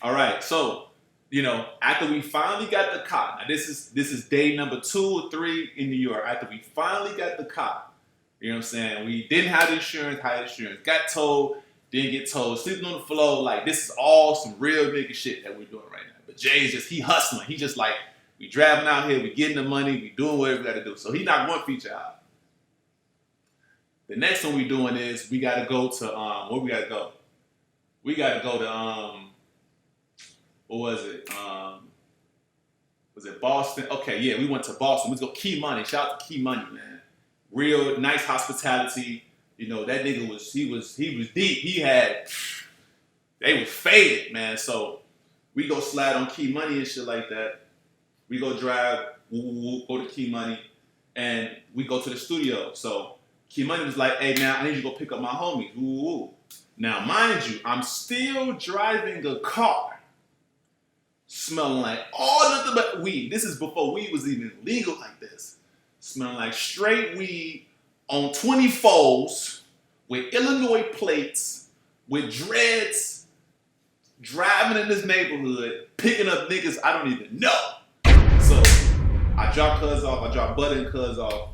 All right, so after we finally got the car, now this is day number 2 or 3 in New York. After we finally got the car, you know what I'm saying? We didn't have insurance, had insurance, got towed, didn't get towed, sleeping on the floor. Like this is all some real nigga shit that we're doing right now. But Jay's he hustling. He just like we driving out here, we getting the money, we doing whatever we got to do. So he knocked one feature out. The next one we doing is we got to go to where we got to go. We got to go to what was it? Was it Boston? Okay, yeah, we went to Boston. Let's go Key Money. Shout out to Key Money, man. Real nice hospitality. That nigga was deep. They was faded, man. So we go slide on Key Money and shit like that. We go drive, go to Key Money, and we go to the studio. So Key Money was like, hey, man, I need you to go pick up my homies. Ooh. Now, mind you, I'm still driving a car smelling like all nothing but weed. This is before weed was even legal like this. Smelling like straight weed on 24s with Illinois plates, with dreads, driving in this neighborhood, picking up niggas I don't even know. So I drop cuz off, I drop Butta and cuz off.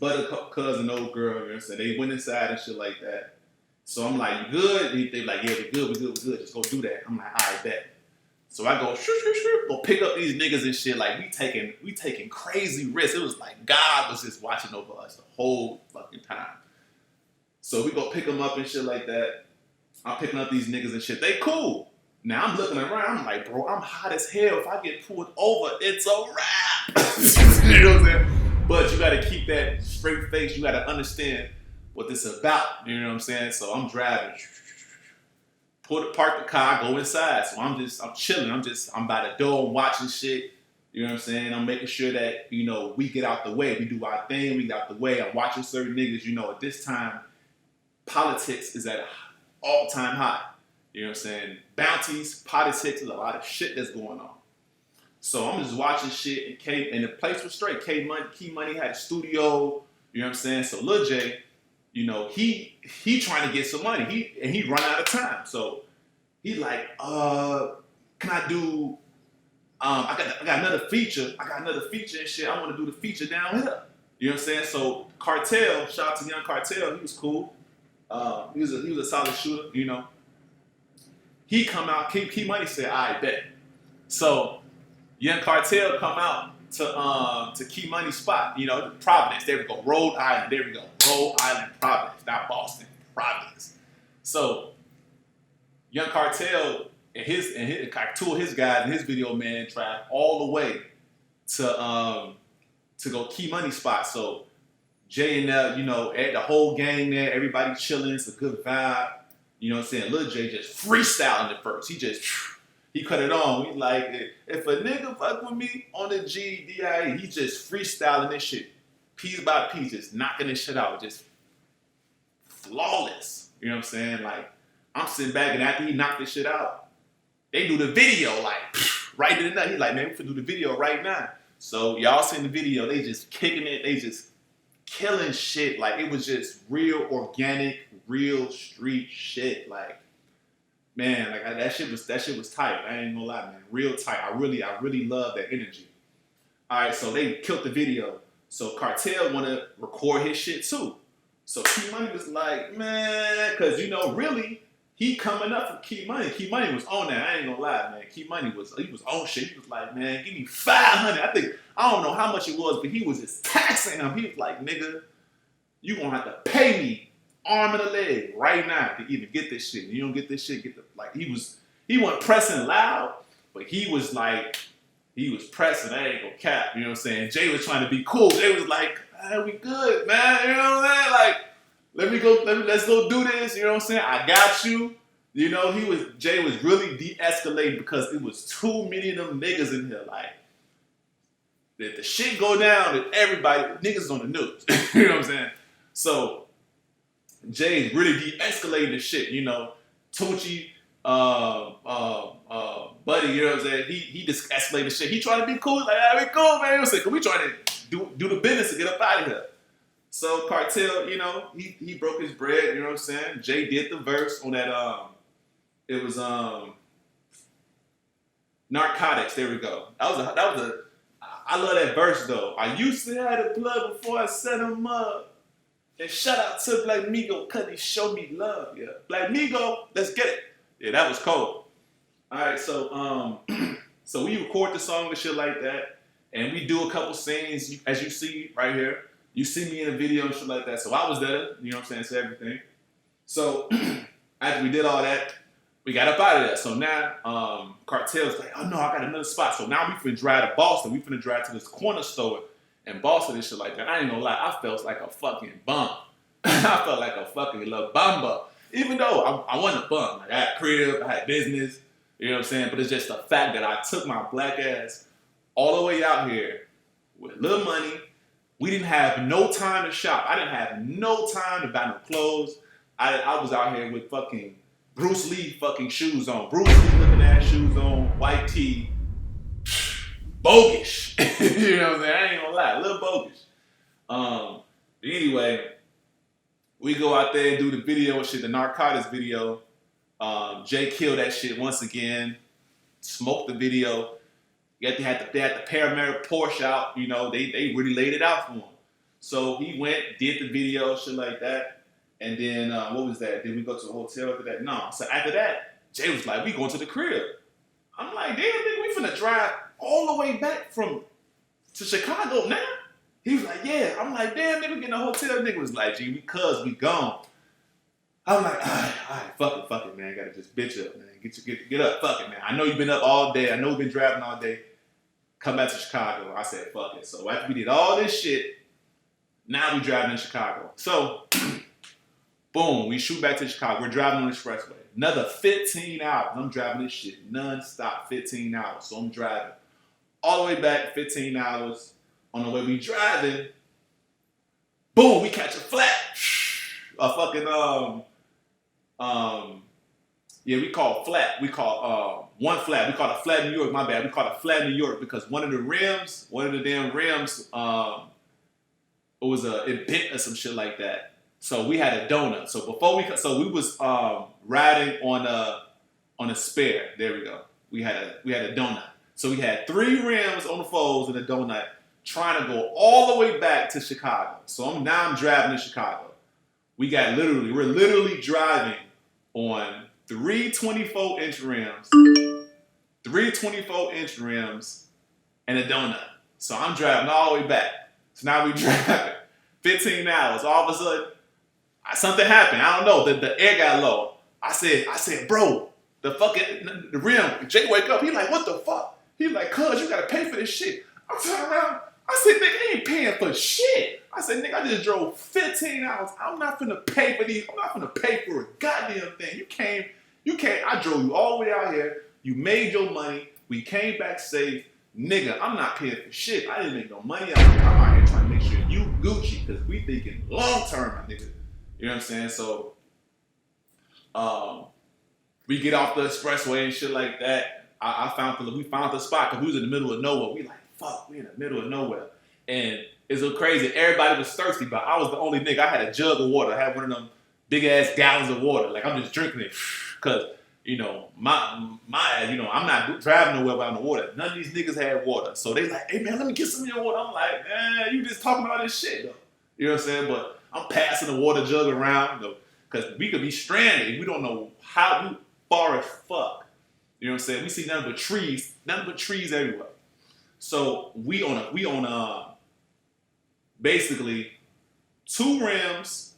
Butta, cuz and old girl, you know what I'm saying? They went inside and shit like that. So I'm like, you good? They like, yeah, we good. Just go do that. I'm like, all right, bet. So I go, go pick up these niggas and shit. Like, we taking crazy risks. It was like God was just watching over us the whole fucking time. So we go pick them up and shit like that. I'm picking up these niggas and shit. They cool. Now I'm looking around. I'm like, bro, I'm hot as hell. If I get pulled over, it's a wrap. You know what I'm saying? But you got to keep that straight face. You got to understand what this is about. You know what I'm saying? So I'm driving. Park the car, go inside. So I'm chilling. I'm by the door, I'm watching shit. You know what I'm saying? I'm making sure that, we get out the way. We do our thing, we get out the way. I'm watching certain niggas, at this time, politics is at an all-time high. You know what I'm saying? Bounties, politics, there's a lot of shit that's going on. So I'm just watching shit, and the place was straight. Key Money had a studio, you know what I'm saying? So Lil J, he trying to get some money. He run out of time. So he like, can I do? I got another feature. And shit. I want to do the feature down here. You know what I'm saying? So Cartel, shout out to Young Cartel. He was cool. He was a solid shooter. He come out. Key Money said, "I bet." So Young Cartel come out to Key Money spot. Providence. There we go. Rhode Island. There we go. Rhode Island, Providence, not Boston, Providence. So Young Cartel and two of his guys and his video man drive all the way to go Key Money spot. So Jay and the whole gang there, everybody chilling. It's a good vibe. You know what I'm saying? Lil J just freestyling at first. He cut it on. He's like, if a nigga fuck with me on the GDIE, he just freestyling this shit. Piece by piece, just knocking this shit out, just flawless. You know what I'm saying? Like, I'm sitting back, and after he knocked this shit out, they do the video, like, right in the night. He's like, man, we can do the video right now. So y'all seen the video, they just kicking it, they just killing shit. Like, it was just real organic, real street shit. Like, man, like that shit was tight. I ain't gonna lie, man. Real tight. I really love that energy. All right, so they killed the video. So Cartel want to record his shit too. So Key Money was like, man, because really, he coming up from Key Money. Key Money was on that. I ain't gonna lie, man. Key Money was on shit. He was like, man, give me 500. I don't know how much it was, but he was just taxing him. He was like, nigga, you gonna have to pay me arm and a leg right now to even get this shit. You don't get this shit, he wasn't pressing loud, but he was pressing, I ain't gonna cap, you know what I'm saying? Jay was trying to be cool. Jay was like, we good, man, you know what I'm saying? Like, let's go do this, you know what I'm saying? I got you. Jay was really de-escalating because it was too many of them niggas in here. Like, if the shit go down, and everybody, niggas on the news, you know what I'm saying? So, Jay really de-escalating the shit, Tucci, Buddy, you know what I'm saying? He just escalated shit. He trying to be cool, like, we cool, man. You know what I'm saying? Cause we trying to do the business to get up out of here. So Cartel, he broke his bread, you know what I'm saying? Jay did the verse on that, it was Narcotics, there we go. I love that verse though. I used to have the blood before I set him up. And shout out to Black Migo, cause he showed me love. Yeah. Black Migo, let's get it. Yeah, that was cold. Alright, so so we record the song and shit like that. And we do a couple scenes, as you see right here. You see me in a video and shit like that. So I was there, you know what I'm saying, so everything. So after we did all that, we got up out of there. So now Cartel's like, oh no, I got another spot. So now we finna drive to Boston. We finna drive to this corner store in Boston and shit like that. I ain't gonna lie, I felt like a fucking bum. I felt like a fucking little bumba. Even though I wasn't a bum. Like, I had a crib, I had business, you know what I'm saying? But it's just the fact that I took my black ass all the way out here with little money. We didn't have no time to shop. I didn't have no time to buy no clothes. I was out here with fucking Bruce Lee fucking shoes on. Bruce Lee looking ass shoes on, white tee. Bogus. You know what I'm saying? I ain't gonna lie, a little bogus. Anyway, we go out there and do the video and shit, the narcotics video. Jay killed that shit once again. Smoked the video. They had the Panamera Porsche out, you know, they really laid it out for him. So he went, did the video, shit like that. And then, what was that? Did we go to a hotel after that? No. So after that, Jay was like, we going to the crib. I'm like, damn, nigga, we finna drive all the way back to Chicago now? He was like, yeah. I'm like, damn, nigga, getting a hotel. Nigga was like, gee, because we gone. I'm like, all right, fuck it, man. Gotta just bitch up, man. Get up, fuck it, man. I know you've been up all day. I know you've been driving all day. Come back to Chicago. I said, fuck it. So after we did all this shit, now we driving in Chicago. So, boom, we shoot back to Chicago. We're driving on the expressway. Another 15 hours. I'm driving this shit non-stop, 15 hours. So I'm driving all the way back, 15 hours. On the way we driving, boom, we catch a flat. A fucking, yeah, we call flat. We call one flat. We call it a flat New York. My bad. We call it a flat New York because one of the damn rims, it bent or some shit like that. So we had a donut. So we was riding on a spare. There we go. We had a donut. So we had 3 rims on the foes and a donut, trying to go all the way back to Chicago. So I'm driving to Chicago. We're literally driving on 3 24-inch rims, 3 24-inch rims, and a donut. So I'm driving all the way back. So now we driving 15 hours. All of a sudden, something happened. I don't know. The air got low. I said, bro, the rim. Jay wake up. He like, what the fuck? He like, cuz, you gotta pay for this shit. I turn around. I said, nigga, I ain't paying for shit. I said, nigga, I just drove 15 hours. I'm not finna pay for these. I'm not finna pay for a goddamn thing. You came. I drove you all the way out here. You made your money. We came back safe. Nigga, I'm not paying for shit. I didn't make no money. I'm out here trying to make sure you Gucci because we thinking long term, my nigga. You know what I'm saying? So, we get off the expressway and shit like that. We found the spot because we was in the middle of nowhere. We like, fuck, we in the middle of nowhere. And it's so crazy. Everybody was thirsty, but I was the only nigga. I had a jug of water. I had one of them big ass gallons of water. Like I'm just drinking it because, you know, I'm not driving nowhere without no water. None of these niggas had water. So they like, hey man, let me get some of your water. I'm like, man, you just talking about this shit though. You know what I'm saying? But I'm passing the water jug around though, because we could be stranded. We don't know how far as fuck. You know what I'm saying? We see nothing but trees everywhere. So we on basically 2 rims,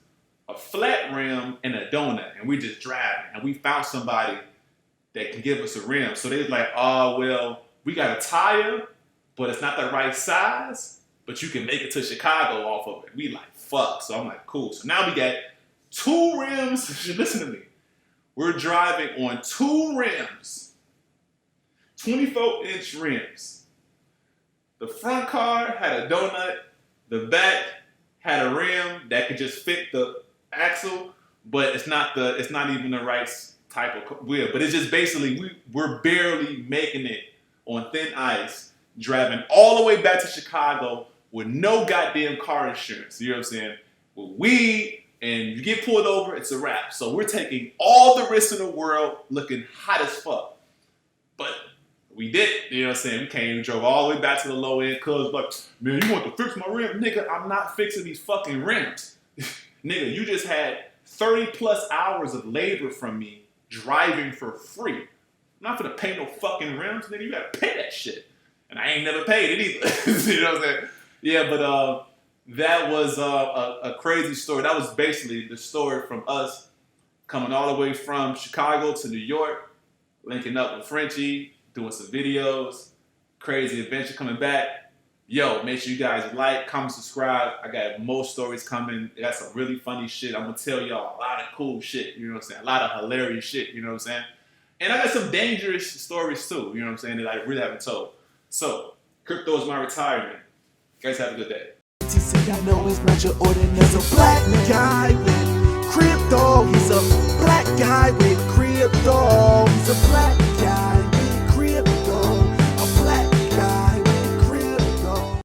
a flat rim, and a donut, and we just driving. And we found somebody that can give us a rim. So they was like, oh well, we got a tire, but it's not the right size, but you can make it to Chicago off of it. We like, fuck. So I'm like, cool. So now we got 2 rims. Listen to me. We're driving on 2 rims. 24-inch rims. The front car had a donut. The back had a rim that could just fit the axle, but it's not even the right type of wheel. But it's just basically we're barely making it on thin ice, driving all the way back to Chicago with no goddamn car insurance. You know what I'm saying? With weed, and you get pulled over, it's a wrap. So we're taking all the risks in the world, looking hot as fuck. But We did it, you know what I'm saying? We came and drove all the way back to the low end, cuz like, man, you want to fix my rim? Nigga, I'm not fixing these fucking rims. Nigga, you just had 30 plus hours of labor from me driving for free. I'm not gonna pay no fucking rims, nigga. You gotta pay that shit. And I ain't never paid it either. You know what I'm saying? Yeah, but that was a crazy story. That was basically the story from us coming all the way from Chicago to New York, linking up with Frenchie, doing some videos, crazy adventure coming back. Yo, make sure you guys like, comment, subscribe. I got more stories coming. Got some really funny shit. I'm gonna tell y'all a lot of cool shit, you know what I'm saying? A lot of hilarious shit, you know what I'm saying? And I got some dangerous stories too, you know what I'm saying, that I really haven't told. So, crypto is my retirement. You guys have a good day. He said, I know he's not your ordinary. A black guy with crypto. He's a black guy with crypto. He's a black guy.